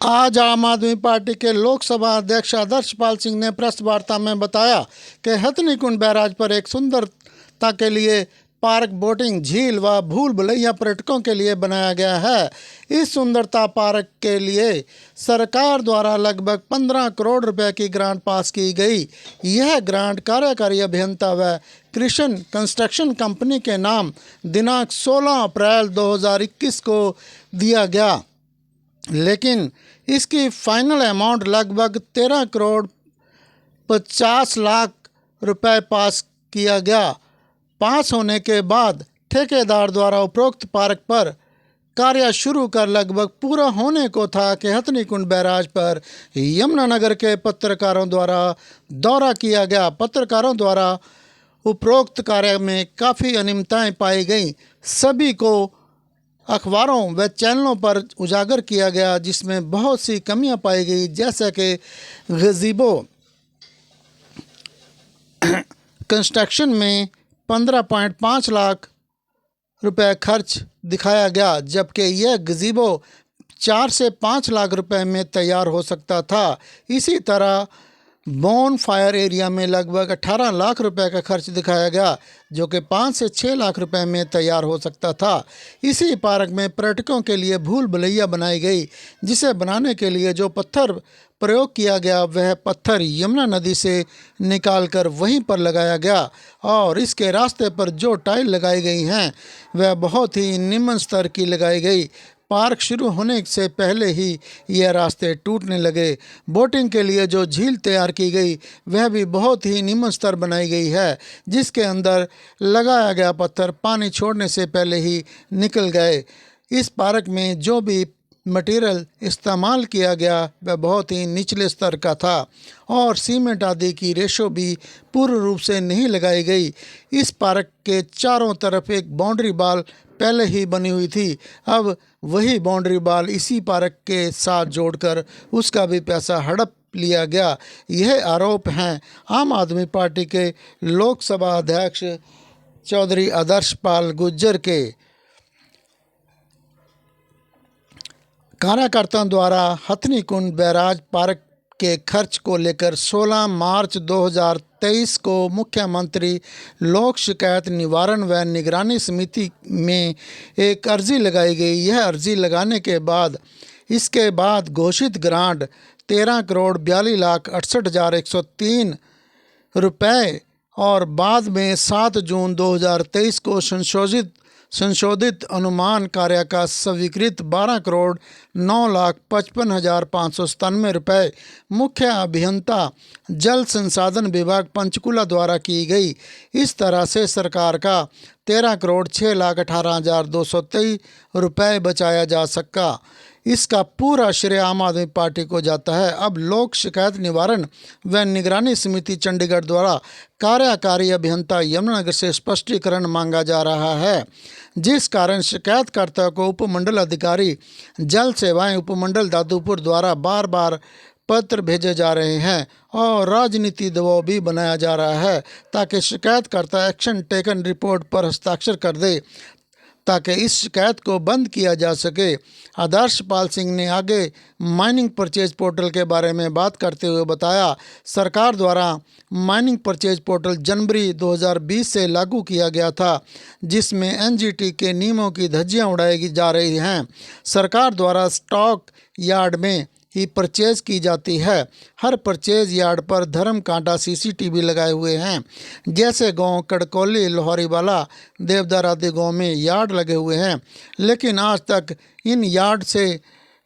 आज आम आदमी पार्टी के लोकसभा अध्यक्ष आदर्श पाल सिंह ने प्रेस वार्ता में बताया कि हथनी कुंड बैराज पर एक सुंदरता के लिए पार्क, बोटिंग, झील व भूल भुलैया पर्यटकों के लिए बनाया गया है। इस सुंदरता पार्क के लिए सरकार द्वारा लगभग 15 करोड़ रुपए की ग्रांट पास की गई। यह ग्रांट कार्यकारी अभियंता व कृष्ण कंस्ट्रक्शन कंपनी के नाम दिनांक 16 अप्रैल 2021 को दिया गया, लेकिन इसकी फाइनल अमाउंट लगभग 13 करोड़ 50 लाख रुपए पास किया गया। पास होने के बाद ठेकेदार द्वारा उपरोक्त पार्क पर कार्य शुरू कर लगभग पूरा होने को था कि हथनी कुंड बैराज पर यमुनानगर के पत्रकारों द्वारा दौरा किया गया। पत्रकारों द्वारा उपरोक्त कार्य में काफ़ी अनियमितताएं पाई गई। सभी को अखबारों व चैनलों पर उजागर किया गया, जिसमें बहुत सी कमियां पाई गई, जैसे कि गज़ीबो कंस्ट्रक्शन में 15.5 लाख रुपए खर्च दिखाया गया, जबकि यह गज़ीबो 4 से 5 लाख रुपए में तैयार हो सकता था। इसी तरह बोन फायर एरिया में लगभग 18 लाख रुपए का खर्च दिखाया गया, जो कि 5 से 6 लाख रुपए में तैयार हो सकता था। इसी पार्क में पर्यटकों के लिए भूल भुलैया बनाई गई, जिसे बनाने के लिए जो पत्थर प्रयोग किया गया वह पत्थर यमुना नदी से निकालकर वहीं पर लगाया गया, और इसके रास्ते पर जो टाइल लगाई गई हैं वह बहुत ही निम्न स्तर की लगाई गई। पार्क शुरू होने से पहले ही यह रास्ते टूटने लगे। बोटिंग के लिए जो झील तैयार की गई वह भी बहुत ही निम्न स्तर बनाई गई है, जिसके अंदर लगाया गया पत्थर पानी छोड़ने से पहले ही निकल गए। इस पार्क में जो भी मटेरियल इस्तेमाल किया गया वह बहुत ही निचले स्तर का था, और सीमेंट आदि की रेशो भी पूर्ण रूप से नहीं लगाई गई। इस पार्क के चारों तरफ एक बाउंड्री वॉल पहले ही बनी हुई थी। अब वही बाउंड्री वॉल इसी पार्क के साथ जोड़कर उसका भी पैसा हड़प लिया गया। यह आरोप हैं आम आदमी पार्टी के लोकसभा अध्यक्ष चौधरी आदर्श पाल गुर्जर के। कार्यकर्ताओं द्वारा हथनी कुंड बैराज पार्क के खर्च को लेकर 16 मार्च 2023 को मुख्यमंत्री लोक शिकायत निवारण व निगरानी समिति में एक अर्जी लगाई गई। यह अर्जी लगाने के बाद इसके बाद घोषित ग्रांट 13 करोड़ 42 लाख 68,103 रुपये और बाद में 7 जून 2023 को संशोधित अनुमान कार्य का स्वीकृत 12 करोड़ 9 लाख 55,597 रुपये मुख्य अभियंता जल संसाधन विभाग पंचकुला द्वारा की गई। इस तरह से सरकार का 13 करोड़ 6 लाख 18,223 रुपये बचाया जा सका। इसका पूरा श्रेय आम आदमी पार्टी को जाता है। अब लोक शिकायत निवारण व निगरानी समिति चंडीगढ़ द्वारा कार्यकारी अभियंता यमुनानगर से स्पष्टीकरण मांगा जा रहा है, जिस कारण शिकायतकर्ता को उपमंडल अधिकारी जल सेवाएं उपमंडल दादूपुर द्वारा बार बार पत्र भेजे जा रहे हैं और राजनीति दबाव भी बनाया जा रहा है, ताकि शिकायतकर्ता एक्शन टेकन रिपोर्ट पर हस्ताक्षर कर दे, ताकि इस शिकायत को बंद किया जा सके। आदर्श पाल सिंह ने आगे माइनिंग परचेज पोर्टल के बारे में बात करते हुए बताया, सरकार द्वारा माइनिंग परचेज पोर्टल जनवरी 2020 से लागू किया गया था, जिसमें एनजीटी के नियमों की धज्जियां उड़ाई जा रही हैं। सरकार द्वारा स्टॉक यार्ड में ही परचेज की जाती है। हर परचेज यार्ड पर धर्म कांटा सीसीटीवी लगाए हुए हैं। जैसे गांव कड़कौली, लोहारीवाला, देवदार आदि गांव में यार्ड लगे हुए हैं, लेकिन आज तक इन यार्ड से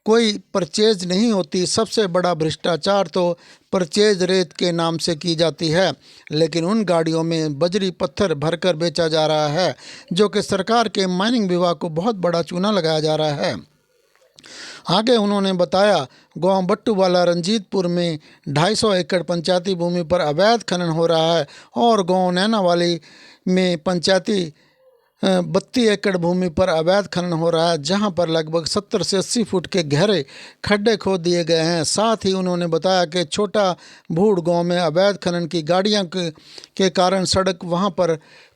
कोई परचेज नहीं होती। सबसे बड़ा भ्रष्टाचार तो परचेज रेत के नाम से की जाती है, लेकिन उन गाड़ियों में बजरी पत्थर भरकर बेचा जा रहा है, जो कि सरकार के माइनिंग विभाग को बहुत बड़ा चूना लगाया जा रहा है। आगे उन्होंने बताया, गांव बट्टूवाला रंजीतपुर में 250 एकड़ पंचायती भूमि पर अवैध खनन हो रहा है, और गांव नैनावाली में पंचायती 32 एकड़ भूमि पर अवैध खनन हो रहा है, जहां पर लगभग 70 से 80 फुट के गहरे खड्डे खोद दिए गए हैं। साथ ही उन्होंने बताया कि छोटा भूड़ गांव में अवैध खनन की गाड़ियां के कारण सड़क वहां पर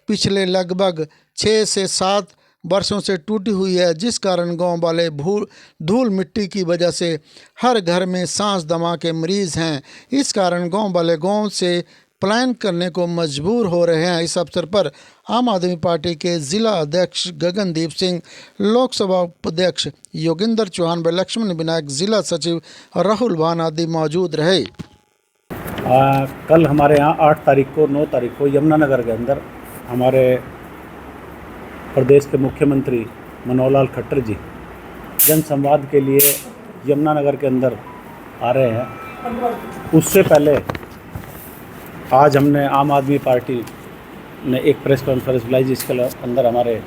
पिछले लगभग 6 से 7 वर्षों से टूटी हुई है, जिस कारण गांव वाले धूल मिट्टी की वजह से हर घर में सांस दमा के मरीज हैं। इस कारण गांव वाले गांव से पलायन करने को मजबूर हो रहे हैं। इस अवसर पर आम आदमी पार्टी के जिला अध्यक्ष गगनदीप सिंह, लोकसभा उपाध्यक्ष योगेंद्र चौहान व लक्ष्मण विनायक, जिला सचिव राहुल भान आदि मौजूद रहे। कल हमारे यहाँ 8 तारीख को 9 तारीख को यमुनानगर के अंदर हमारे प्रदेश के मुख्यमंत्री मनोहर लाल खट्टर जी जन संवाद के लिए यमुनानगर के अंदर आ रहे हैं। उससे पहले आज हमने आम आदमी पार्टी ने एक प्रेस कॉन्फ्रेंस बुलाई, जिसके अंदर हमारे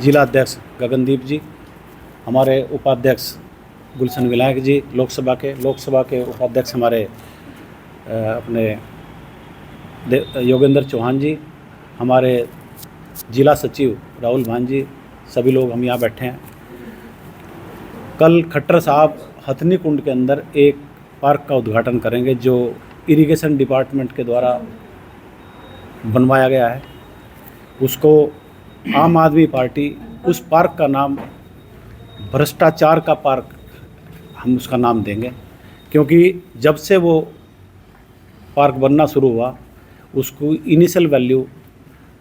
जिला अध्यक्ष गगनदीप जी, हमारे उपाध्यक्ष गुलशन विनायक जी लोकसभा के उपाध्यक्ष हमारे अपने योगेंद्र चौहान जी, हमारे जिला सचिव राहुल भान जी, सभी लोग हम यहाँ बैठे हैं। कल खट्टर साहब हथनी कुंड के अंदर एक पार्क का उद्घाटन करेंगे जो इरिगेशन डिपार्टमेंट के द्वारा बनवाया गया है। उसको आम आदमी पार्टी उस पार्क का नाम भ्रष्टाचार का पार्क हम उसका नाम देंगे, क्योंकि जब से वो पार्क बनना शुरू हुआ उसको इनिशियल वैल्यू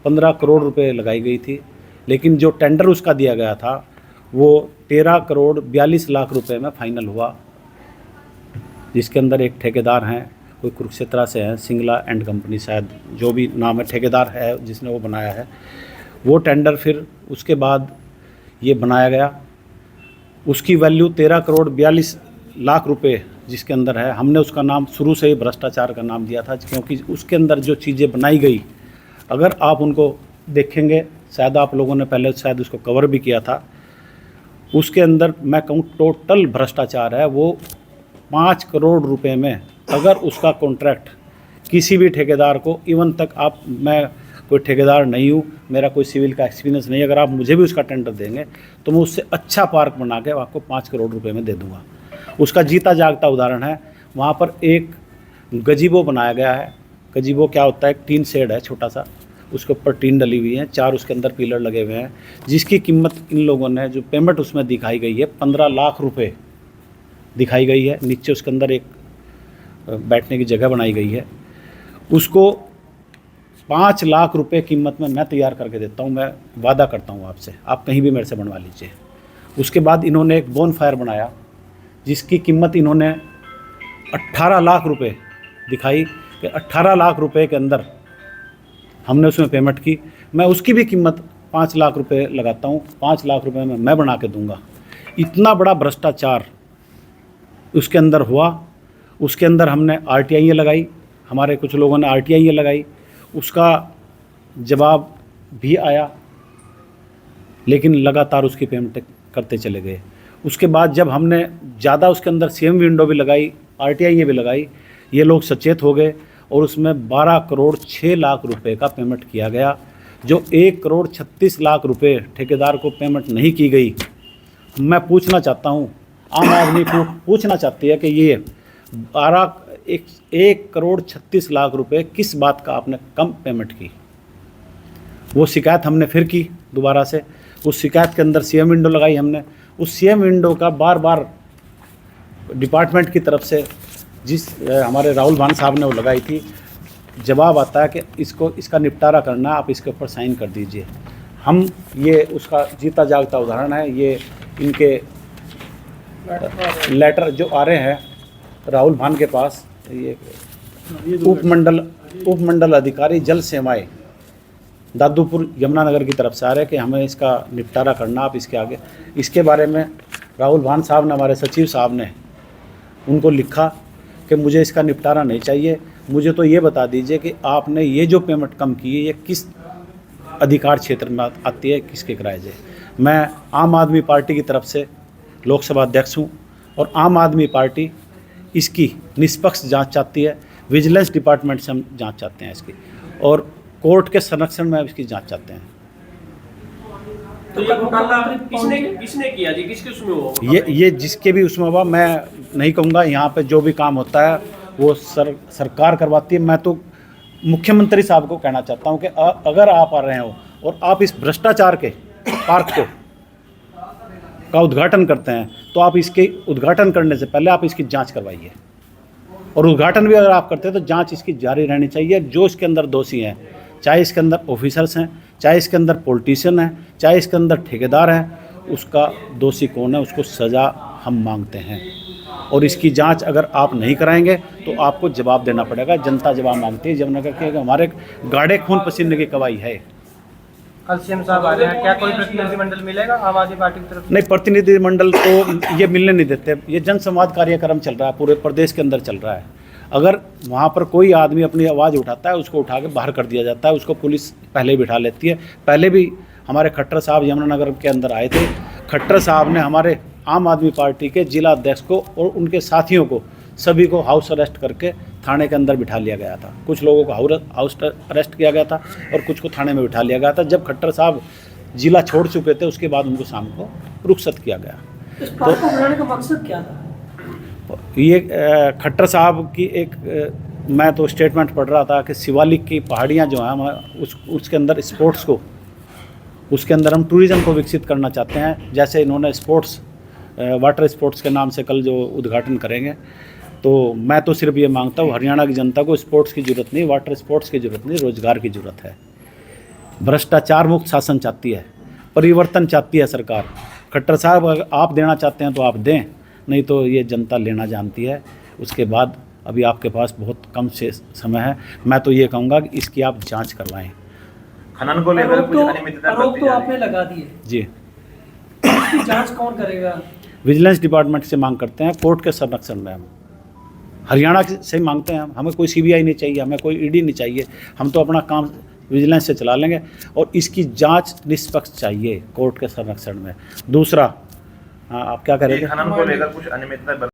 15 करोड़ रुपए लगाई गई थी, लेकिन जो टेंडर उसका दिया गया था वो 13 करोड़ 42 लाख रुपए में फाइनल हुआ, जिसके अंदर एक ठेकेदार हैं, कोई कुरुक्षेत्रा से हैं, सिंगला एंड कंपनी, शायद जो भी नाम है, ठेकेदार है जिसने वो बनाया है। वो टेंडर फिर उसके बाद ये बनाया गया, उसकी वैल्यू 13 करोड़ 42 लाख रुपए जिसके अंदर है। हमने उसका नाम शुरू से ही भ्रष्टाचार का नाम दिया था, क्योंकि उसके अंदर जो चीज़ें बनाई गई, अगर आप उनको देखेंगे, शायद आप लोगों ने पहले शायद उसको कवर भी किया था, उसके अंदर मैं कहूँ टोटल भ्रष्टाचार है वो 5 करोड़ रुपए में। अगर उसका कॉन्ट्रैक्ट किसी भी ठेकेदार को, इवन तक आप, मैं कोई ठेकेदार नहीं हूँ, मेरा कोई सिविल का एक्सपीरियंस नहीं, अगर आप मुझे भी उसका टेंडर देंगे तो मैं उससे अच्छा पार्क बना के आपको 5 करोड़ रुपए में दे दूँगा। उसका जीता जागता उदाहरण है, वहाँ पर एक गजीबो बनाया गया है। गजीबो क्या होता है, एक टीन शेड है छोटा सा, उसके ऊपर टीन डली हुई है, 4 उसके अंदर पिलर लगे हुए हैं, जिसकी कीमत इन लोगों ने, जो पेमेंट उसमें दिखाई गई है 15 लाख रुपए दिखाई गई है। नीचे उसके अंदर एक बैठने की जगह बनाई गई है, उसको 5 लाख रुपए कीमत में मैं तैयार करके देता हूँ। मैं वादा करता हूँ आपसे, आप कहीं भी मेरे से बनवा लीजिए। उसके बाद इन्होंने एक बोन फायर बनाया जिसकी कीमत इन्होंने 18 लाख रुपए दिखाई कि 18 लाख रुपए के अंदर हमने उसमें पेमेंट की। मैं उसकी भी कीमत 5 लाख रुपए लगाता हूँ, 5 लाख रुपए में मैं बना के दूंगा। इतना बड़ा भ्रष्टाचार उसके अंदर हुआ। उसके अंदर हमने RTI लगाई, हमारे कुछ लोगों ने RTI लगाई, उसका जवाब भी आया, लेकिन लगातार उसकी पेमेंट करते चले गए। उसके बाद जब हमने ज़्यादा उसके अंदर सेम विंडो भी लगाई, RTI भी लगाई, ये लोग सचेत हो गए और उसमें 12 करोड़ 6 लाख रुपए का पेमेंट किया गया, जो 1 करोड़ 36 लाख रुपए ठेकेदार को पेमेंट नहीं की गई। मैं पूछना चाहता हूँ, आम आदमी को पूछना चाहती है कि ये 1 करोड़ 36 लाख रुपए किस बात का आपने कम पेमेंट की। वो शिकायत हमने फिर की दोबारा से। उस शिकायत के अंदर CM विंडो लगाई हमने। उस CM विंडो का बार बार डिपार्टमेंट की तरफ से, जिस हमारे राहुल भान साहब ने वो लगाई थी, जवाब आता है कि इसका निपटारा करना, आप इसके ऊपर साइन कर दीजिए। हम ये उसका जीता जागता उदाहरण है। ये इनके लेटर जो आ रहे हैं राहुल भान के पास, ये उपमंडल अधिकारी जल सेवाएं दादूपुर यमुनानगर की तरफ से आ रहे हैं कि हमें इसका निपटारा करना, आप इसके आगे। इसके बारे में राहुल भान साहब ने, हमारे सचिव साहब ने उनको लिखा कि मुझे इसका निपटारा नहीं चाहिए, मुझे तो ये बता दीजिए कि आपने ये जो पेमेंट कम की है ये किस अधिकार क्षेत्र में आती है, किसके किराए से। मैं आम आदमी पार्टी की तरफ से लोकसभा अध्यक्ष हूँ और आम आदमी पार्टी इसकी निष्पक्ष जांच चाहती है। विजिलेंस डिपार्टमेंट से हम जांच चाहते हैं इसकी, और कोर्ट के संरक्षण में इसकी जांच चाहते हैं। तो ये घोटाला किसने किया जी, किसके उसमें हुआ? ये जिसके भी उसमें हुआ, मैं नहीं कहूँगा। यहाँ पे जो भी काम होता है वो सरकार करवाती है। मैं तो मुख्यमंत्री साहब को कहना चाहता हूँ कि अगर आप आ रहे हो और आप इस भ्रष्टाचार के पार्क का उद्घाटन करते हैं तो आप इसके उद्घाटन करने से पहले आप इसकी जांच करवाइए, और उद्घाटन भी अगर आप करते हैं तो जांच इसकी जारी रहनी चाहिए। जो इसके अंदर दोषी हैं, चाहे इसके अंदर ऑफिसर्स हैं, चाहे इसके अंदर पॉलिटिशियन हैं, चाहे इसके अंदर ठेकेदार हैं, उसका दोषी कौन है उसको सज़ा हम मांगते हैं। और इसकी जांच अगर आप नहीं कराएंगे तो आपको जवाब देना पड़ेगा। जनता जवाब मांगती है। जमुना का हमारे गाढ़े खून पसीने की कमाई है। कल सीएम साहब आ रहे हैं, क्या कोई प्रतिनिधिमंडल मिलेगा आम आदमी पार्टी की तरफ से? नहीं, प्रतिनिधिमंडल तो ये मिलने नहीं देते। ये जनसंवाद कार्यक्रम चल रहा है, पूरे प्रदेश के अंदर चल रहा है। अगर वहाँ पर कोई आदमी अपनी आवाज़ उठाता है, उसको उठा के बाहर कर दिया जाता है, उसको पुलिस पहले बिठा लेती है। पहले भी हमारे खट्टर साहब यमुनानगर के अंदर आए थे। खट्टर साहब ने हमारे आम आदमी पार्टी के जिला अध्यक्ष को और उनके साथियों को सभी को हाउस अरेस्ट करके थाने के अंदर बिठा लिया गया था। कुछ लोगों को हाउस अरेस्ट किया गया था और कुछ को थाने में बिठा लिया गया था। जब खट्टर साहब जिला छोड़ चुके थे उसके बाद उनको शाम को रुखसत किया गया। इस पार्क को बनाने का मकसद क्या था? ये खट्टर साहब की एक मैं तो स्टेटमेंट पढ़ रहा था कि शिवालिक की पहाड़ियाँ जो हैं उसके अंदर स्पोर्ट्स को, उसके अंदर हम टूरिज़्म को विकसित करना चाहते हैं। जैसे इन्होंने स्पोर्ट्स वाटर स्पोर्ट्स के नाम से कल जो उद्घाटन करेंगे, तो मैं तो सिर्फ ये मांगता हूँ हरियाणा की जनता को स्पोर्ट्स की ज़रूरत नहीं, वाटर स्पोर्ट्स की ज़रूरत नहीं, रोज़गार की ज़रूरत है। भ्रष्टाचार मुक्त शासन चाहती है, परिवर्तन चाहती है सरकार। खट्टर साहब अगर आप देना चाहते हैं तो आप दें, नहीं तो ये जनता लेना जानती है। उसके बाद अभी आपके पास बहुत कम से समय है। मैं तो ये कहूँगा कि इसकी आप जाँच करवाएँ। खनन को लेकर कुछ अनियमितता आरोप तो आपने लगा दिए, जी, इसकी जांच कौन करेगा? विजिलेंस डिपार्टमेंट से मांग करते हैं, कोर्ट के संरक्षण में। हम हरियाणा से मांगते हैं। हमें कोई सीबीआई नहीं चाहिए, हमें कोई ईडी नहीं चाहिए। हम तो अपना काम विजिलेंस से चला लेंगे और इसकी जांच निष्पक्ष चाहिए कोर्ट के संरक्षण में। दूसरा, आप क्या करेंगे? खनन को लेकर कुछ अनियमितता